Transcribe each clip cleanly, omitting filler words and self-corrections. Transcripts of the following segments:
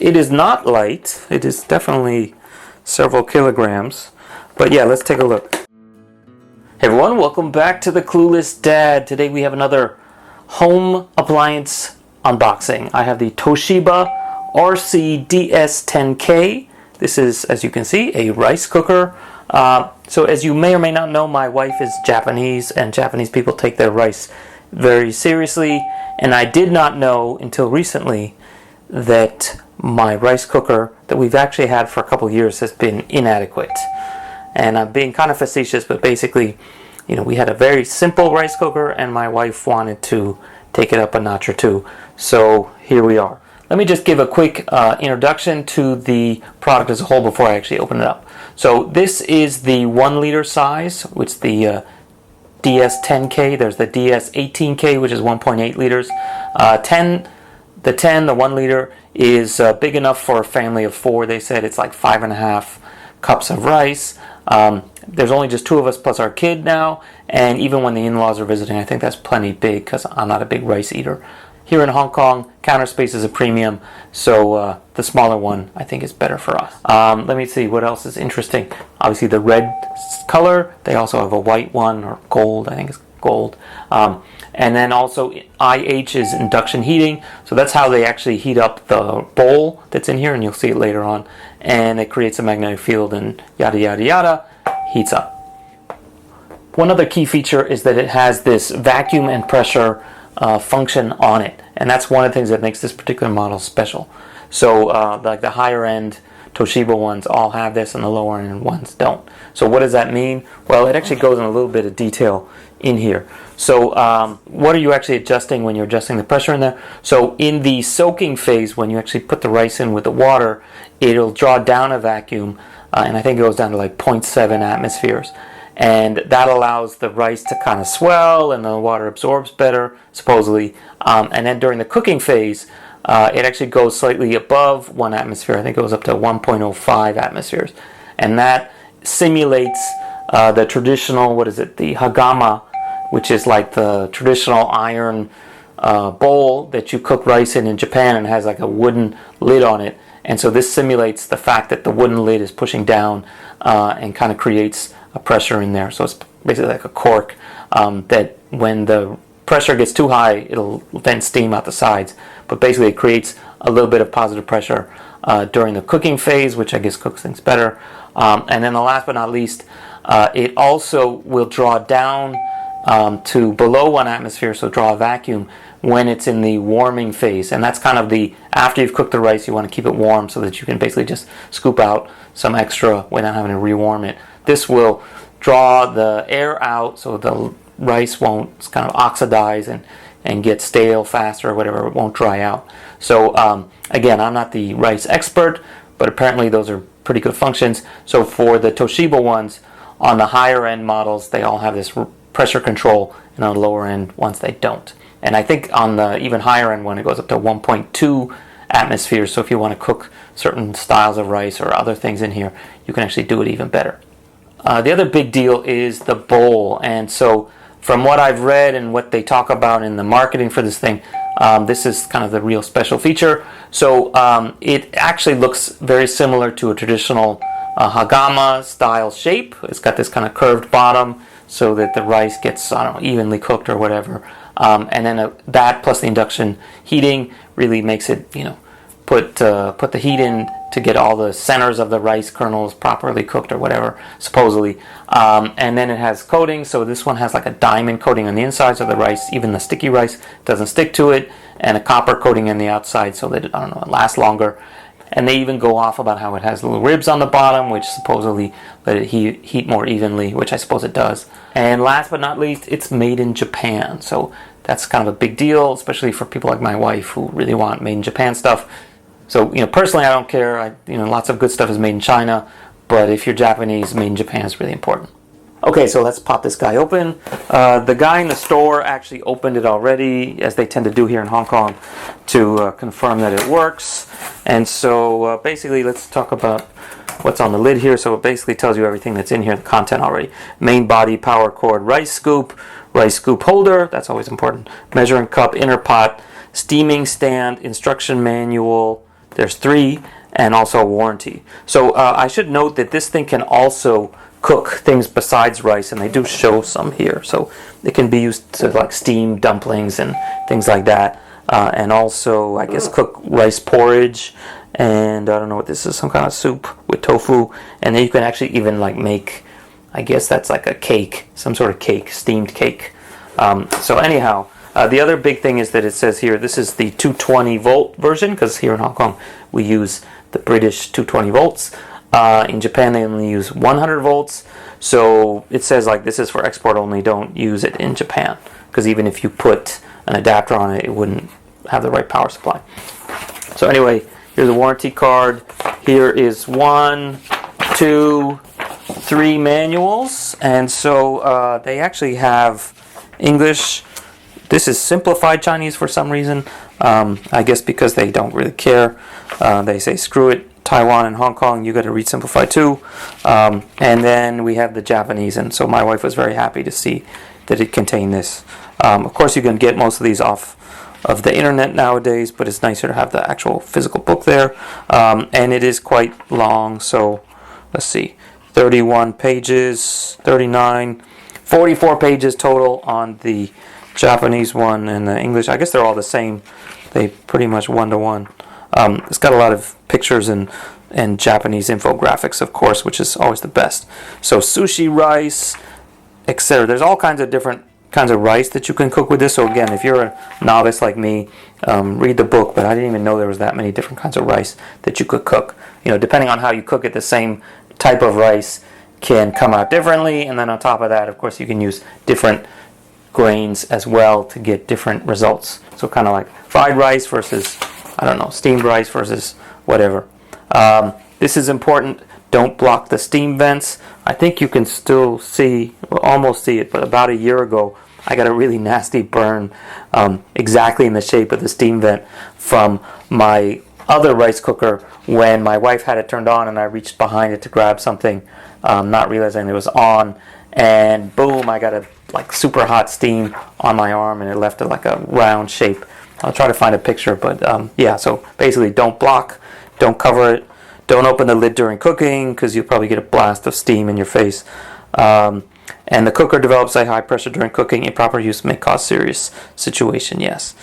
It is not light. It is definitely several kilograms. But yeah, let's take a look. Hey everyone, welcome back to the Clueless Dad. Today we have another home appliance unboxing. I have the Toshiba RC-DS10K. This is, as you can see, a rice cooker. So as you may or may not know, my wife is Japanese, and Japanese people take their rice very seriously. And I did not know until recently that my rice cooker that we've actually had for a couple of years has been inadequate. And I'm being kind of facetious, but basically, you know, we had a very simple rice cooker and my wife wanted to take it up a notch or two. So here we are. Let me just give a quick introduction to the product as a whole before I actually open it up. So this is the 1 liter size, which is the DS10K. There's the DS18K, which is 1.8 liters. The 1 liter is big enough for a family of 4. They said it's like 5.5 cups of rice. There's only just 2 of us plus our kid now, and even when the in-laws are visiting, I think that's plenty big because I'm not a big rice eater. Here in Hong Kong, counter space is a premium, so the smaller one I think is better for us. Let me see what else is interesting. Obviously the red color. They also have a white one, or gold, I think it's gold. And then also IH is induction heating, so that's how they actually heat up the bowl that's in here, and you'll see it later on. And it creates a magnetic field and yada yada yada, heats up. One other key feature is that it has this vacuum and pressure function on it, and that's one of the things that makes this particular model special. So like the higher end Toshiba ones all have this and the lower end ones don't. So what does that mean? Well, it actually goes in a little bit of detail in here. So what are you actually adjusting when you're adjusting the pressure in there? So in the soaking phase, when you actually put the rice in with the water, it'll draw down a vacuum, and I think it goes down to like 0.7 atmospheres. And that allows the rice to kind of swell and the water absorbs better, supposedly. And then during the cooking phase, it actually goes slightly above 1 atmosphere. I think it goes up to 1.05 atmospheres. And that simulates the traditional, the Hagama, which is like the traditional iron bowl that you cook rice in Japan, and has like a wooden lid on it. And so this simulates the fact that the wooden lid is pushing down and kind of creates a pressure in there. So it's basically like a cork that when the pressure gets too high, it'll vent steam out the sides. But basically it creates a little bit of positive pressure during the cooking phase, which I guess cooks things better. And then the last but not least, it also will draw down to below 1 atmosphere, so draw a vacuum when it's in the warming phase. And that's kind of after you've cooked the rice, you want to keep it warm so that you can basically just scoop out some extra without having to rewarm it. This will draw the air out so the rice won't kind of oxidize and get stale faster or whatever. It won't dry out. So again, I'm not the rice expert, but apparently those are pretty good functions. So for the Toshiba ones, on the higher end models, they all have this pressure control, and on the lower end ones they don't. And I think on the even higher end one, it goes up to 1.2 atmospheres. So if you want to cook certain styles of rice or other things in here, you can actually do it even better. The other big deal is the bowl. And so from what I've read and what they talk about in the marketing for this thing, this is kind of the real special feature. So it actually looks very similar to a traditional Hagama style shape. It's got this kind of curved bottom so that the rice gets, I don't know, evenly cooked or whatever. And then that plus the induction heating really makes it, you know, put the heat in to get all the centers of the rice kernels properly cooked or whatever, supposedly. And then it has coating, so this one has like a diamond coating on the inside so the rice, even the sticky rice, doesn't stick to it, and a copper coating on the outside so that it lasts longer. And they even go off about how it has little ribs on the bottom, which supposedly let it heat more evenly, which I suppose it does. And last but not least, it's made in Japan. So that's kind of a big deal, especially for people like my wife who really want made in Japan stuff. So, you know, personally, I don't care. Lots of good stuff is made in China, but if you're Japanese, made in Japan is really important. Okay, so let's pop this guy open. The guy in the store actually opened it already, as they tend to do here in Hong Kong, to confirm that it works. And so basically, let's talk about what's on the lid here. So it basically tells you everything that's in here, the content already. Main body, power cord, rice scoop holder, that's always important, measuring cup, inner pot, steaming stand, instruction manual, There's 3, and also a warranty. So I should note that this thing can also cook things besides rice, and they do show some here. So it can be used to like steam dumplings and things like that, and also I guess cook rice porridge, and I don't know what this is, some kind of soup with tofu, and then you can actually even like make, I guess that's like a cake, some sort of cake, steamed cake. So anyhow, the other big thing is that it says here this is the 220 volt version, because here in Hong Kong we use the British 220 volts. In Japan they only use 100 volts. So it says like this is for export only, don't use it in Japan, because even if you put an adapter on it, it wouldn't have the right power supply. So anyway, here's a warranty card. Here is 1, 2, 3 manuals, and so they actually have English. This is simplified Chinese for some reason. I guess because they don't really care. They say screw it, Taiwan and Hong Kong, you got to read simplified too. And then we have the Japanese, and so my wife was very happy to see that it contained this. Of course, you can get most of these off of the internet nowadays, but it's nicer to have the actual physical book there. And it is quite long, so let's see, 31 pages, 39, 44 pages total on the Japanese one, and the English, I guess they're all the same. They pretty much one-to-one. It's got a lot of pictures and Japanese infographics, of course, which is always the best. So sushi rice, etc. There's all kinds of different kinds of rice that you can cook with this. So again, if you're a novice like me, read the book, but I didn't even know there was that many different kinds of rice that you could cook. You know, depending on how you cook it, the same type of rice can come out differently, and then on top of that, of course, you can use different grains as well to get different results. So kind of like fried rice versus, I don't know, steamed rice versus whatever. This is important. Don't block the steam vents. I think you can still see, well, almost see it, but about a year ago, I got a really nasty burn exactly in the shape of the steam vent from my other rice cooker when my wife had it turned on and I reached behind it to grab something, not realizing it was on, and boom, I got a like super hot steam on my arm, and it left it like a round shape. I'll try to find a picture, but yeah, so basically don't block, don't cover it, don't open the lid during cooking because you'll probably get a blast of steam in your face. And the cooker develops a high pressure during cooking. Improper use may cause serious situation, yes.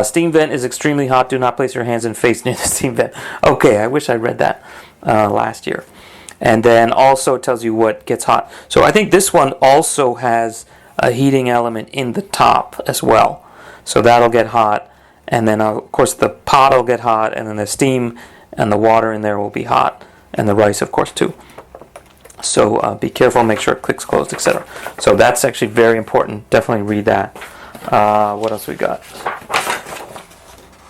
Steam vent is extremely hot. Do not place your hands and face near the steam vent. Okay, I wish I read that last year. And then also it tells you what gets hot. So I think this one also has a heating element in the top as well. So that'll get hot. And then of course the pot will get hot, and then the steam and the water in there will be hot. And the rice, of course, too. So be careful, make sure it clicks closed, etc. So that's actually very important. Definitely read that. What else we got?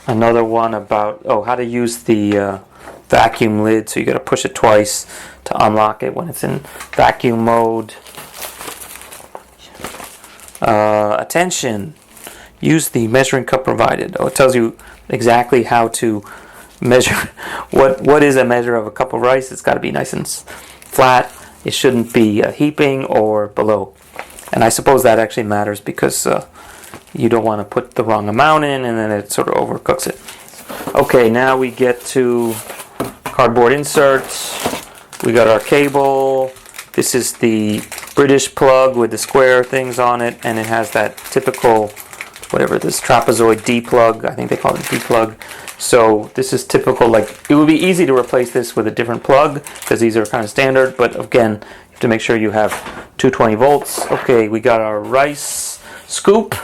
Another one about how to use the vacuum lid. So you got to push it twice to unlock it when it's in vacuum mode. Attention! Use the measuring cup provided. It tells you exactly how to measure. What is a measure of a cup of rice? It's got to be nice and flat. It shouldn't be heaping or below. And I suppose that actually matters because you don't want to put the wrong amount in and then it sort of overcooks it. Okay, now we get to cardboard inserts. We got our cable. This is the British plug with the square things on it, and it has that typical, whatever, this trapezoid D plug. I think they call it D plug. So this is typical, like, it would be easy to replace this with a different plug because these are kind of standard, but again, you have to make sure you have 220 volts. Okay, we got our rice scoop.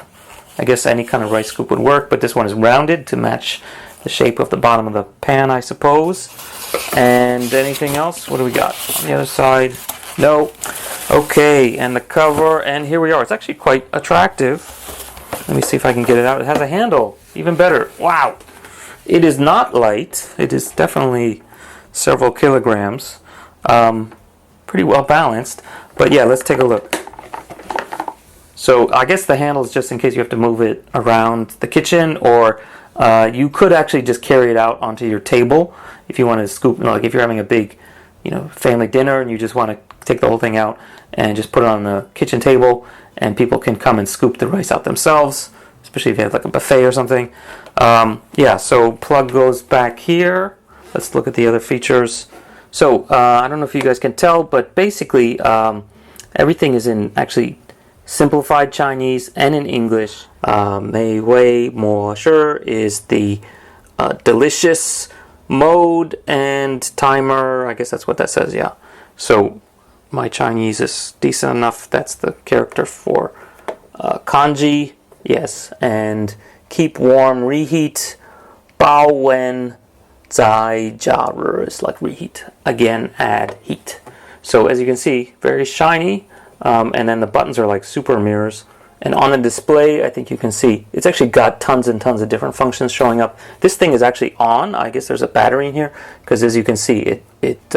I guess any kind of rice scoop would work, but this one is rounded to match the shape of the bottom of the pan, I suppose. And anything else? What do we got on the other side? No. Okay, and the cover, and here we are. It's actually quite attractive. Let me see if I can get it out. It has a handle. Even better. Wow. It is not light. It is definitely several kilograms. Pretty well balanced. But yeah, let's take a look. So I guess the handle is just in case you have to move it around the kitchen, or you could actually just carry it out onto your table if you want to scoop. Like if you're having a big, family dinner and you just want to take the whole thing out and just put it on the kitchen table, and people can come and scoop the rice out themselves, especially if you have like a buffet or something. Yeah, so plug goes back here. Let's look at the other features. So I don't know if you guys can tell, but basically everything is in actually simplified Chinese and in English. Mei Wei Mo Shi is the delicious mode and timer. I guess that's what that says, yeah. So my Chinese is decent enough. That's the character for kanji, yes. And keep warm, reheat. Bao wen zai jia is like reheat. Again, add heat. So as you can see, very shiny. And then the buttons are like super mirrors. And on the display, I think you can see it's actually got tons and tons of different functions showing up. This thing is actually on. I guess there's a battery in here because as you can see, it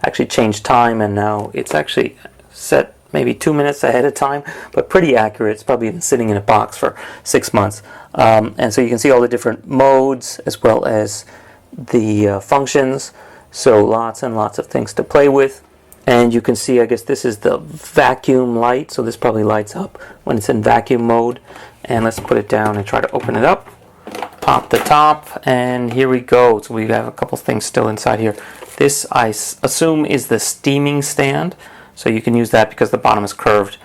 actually changed time, and now it's actually set maybe 2 minutes ahead of time, but pretty accurate. It's probably been sitting in a box for 6 months. And so you can see all the different modes as well as the functions. So lots and lots of things to play with. And you can see, I guess this is the vacuum light, so this probably lights up when it's in vacuum mode. And let's put it down and try to open it up. Pop the top, and here we go. So we have a couple things still inside here. This, I assume, is the steaming stand. So you can use that because the bottom is curved.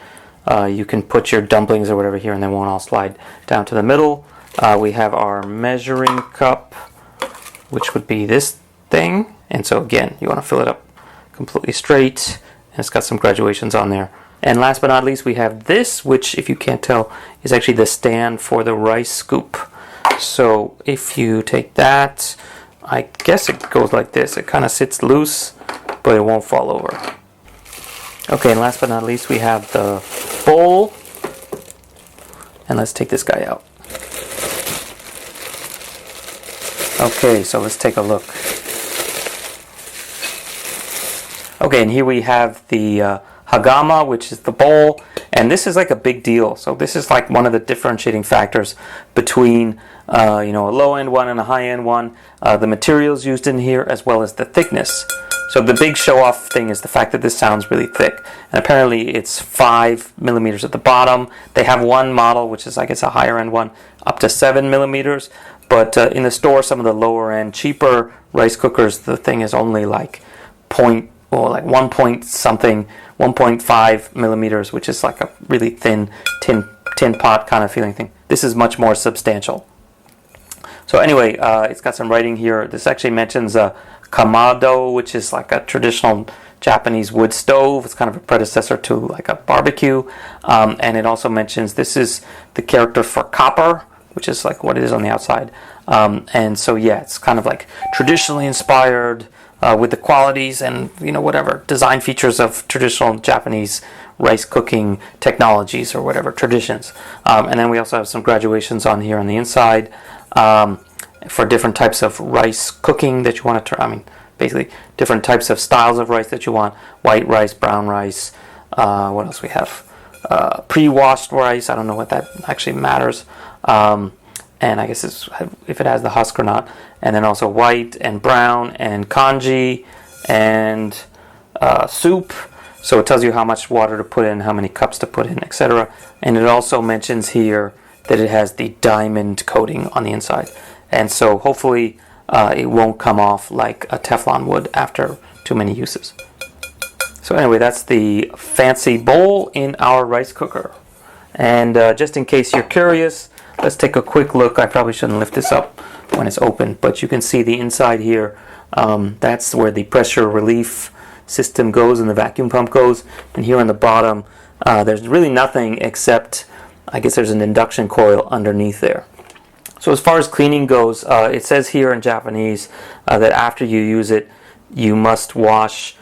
You can put your dumplings or whatever here and they won't all slide down to the middle. We have our measuring cup, which would be this thing. And so again, you want to fill it up completely straight, and it's got some graduations on there. And last but not least, we have this, which, if you can't tell, is actually the stand for the rice scoop. So if you take that, I guess it goes like this. It kind of sits loose, but it won't fall over. Okay, and last but not least, we have the bowl. And let's take this guy out. Okay, so let's take a look. Okay, and here we have the Hagama, which is the bowl, and this is like a big deal. So this is like one of the differentiating factors between a low-end one and a high-end one. The materials used in here, as well as the thickness. So the big show-off thing is the fact that this sounds really thick, and apparently it's 5 millimeters at the bottom. They have one model, which is I guess a higher-end one, up to 7 millimeters. But in the store, some of the lower-end, cheaper rice cookers, the thing is only like 1 point something, 1.5 millimeters, which is like a really thin tin pot kind of feeling thing. This is much more substantial. So anyway, it's got some writing here. This actually mentions Kamado, which is like a traditional Japanese wood stove. It's kind of a predecessor to like a barbecue. And it also mentions this is the character for copper, which is like what it is on the outside. And so yeah, it's kind of like traditionally inspired with the qualities and whatever design features of traditional Japanese rice cooking technologies or whatever traditions. And then we also have some graduations on here on the inside for different types of rice cooking that you want to turn. Basically different types of styles of rice that you want: white rice, brown rice. What else we have? Pre-washed rice. I don't know what that actually matters. And I guess it's if it has the husk or not. And then also white and brown and kanji and soup. So it tells you how much water to put in, how many cups to put in, etc. And it also mentions here that it has the diamond coating on the inside. And so hopefully it won't come off like a Teflon would after too many uses. So anyway, that's the fancy bowl in our rice cooker. And just in case you're curious, let's take a quick look. I probably shouldn't lift this up when it's open, but you can see the inside here. That's where the pressure relief system goes and the vacuum pump goes. And here on the bottom, there's really nothing except, I guess there's an induction coil underneath there. So as far as cleaning goes, it says here in Japanese that after you use it, you must wash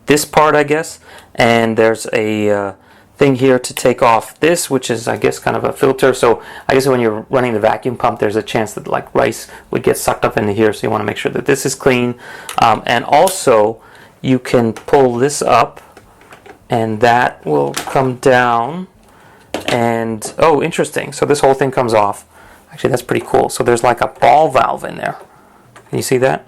this part, I guess. And there's a thing here to take off this, which is I guess kind of a filter. So I guess when you're running the vacuum pump, there's a chance that like rice would get sucked up into here, so you want to make sure that this is clean. And also you can pull this up and that will come down, and oh, interesting, so this whole thing comes off. Actually, that's pretty cool. So there's like a ball valve in there. Can you see that?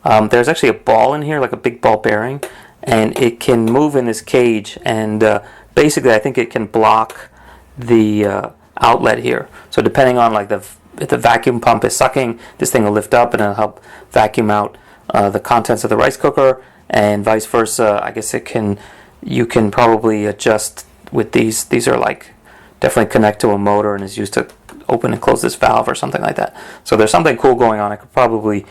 There's actually a ball in here, like a big ball bearing, and it can move in this cage, and basically I think it can block the outlet here. So depending on like the if the vacuum pump is sucking, this thing will lift up and it'll help vacuum out the contents of the rice cooker, and vice versa. I guess you can probably adjust with these. These are like definitely connect to a motor and is used to open and close this valve or something like that. So there's something cool going on. I could probably,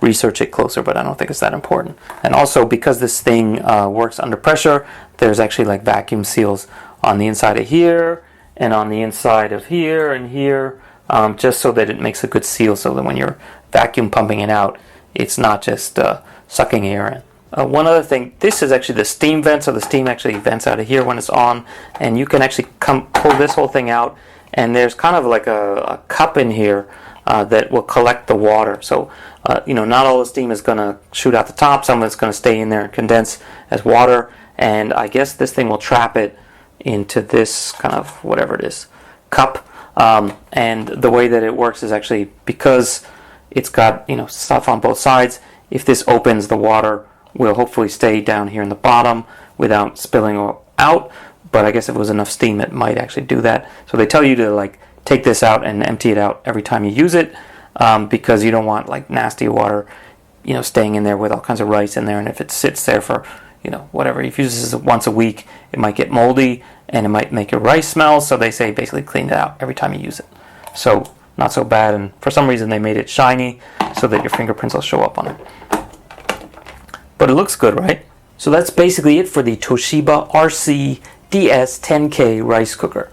research it closer, but I don't think it's that important. And also, because this thing works under pressure, there's actually like vacuum seals on the inside of here and on the inside of here and here, just so that it makes a good seal, so that when you're vacuum pumping it out, it's not just sucking air in. One other thing, this is actually the steam vent, so the steam actually vents out of here when it's on, and you can actually pull this whole thing out, and there's kind of like a cup in here that will collect the water. So, not all the steam is going to shoot out the top. Some of it's going to stay in there and condense as water, and I guess this thing will trap it into this kind of whatever it is, cup. And the way that it works is actually because it's got stuff on both sides. If this opens, the water will hopefully stay down here in the bottom without spilling out. But I guess if it was enough steam, it might actually do that. So they tell you to take this out and empty it out every time you use it, because you don't want nasty water, staying in there with all kinds of rice in there. And if it sits there for whatever, if you use this once a week, it might get moldy and it might make your rice smell. So they say basically clean it out every time you use it. So not so bad. And for some reason they made it shiny so that your fingerprints will show up on it. But it looks good, right? So that's basically it for the Toshiba RC-DS10K Rice Cooker.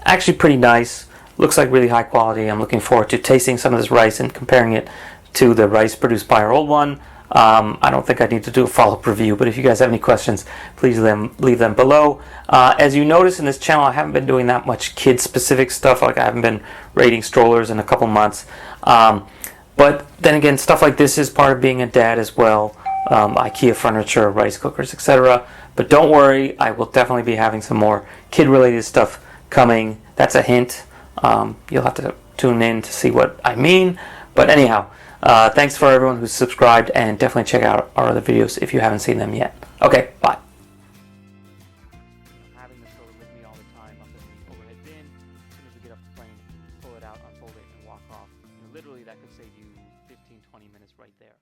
Actually pretty nice. Looks like really high quality. I'm looking forward to tasting some of this rice and comparing it to the rice produced by our old one. I don't think I need to do a follow-up review, but if you guys have any questions, please leave them below. As you notice in this channel, I haven't been doing that much kid-specific stuff. I haven't been rating strollers in a couple months. But then again, stuff like this is part of being a dad as well. IKEA furniture, rice cookers, etc. But don't worry, I will definitely be having some more kid-related stuff coming. That's a hint. You'll have to tune in to see what I mean. But anyhow, thanks for everyone who's subscribed, and definitely check out our other videos if you haven't seen them yet. Okay, bye. Having this stroller with me all the time up in the overhead bin. As soon as we get off the plane, pull it out, unfold it, and walk off. Literally, that could save you 15-20 minutes right there.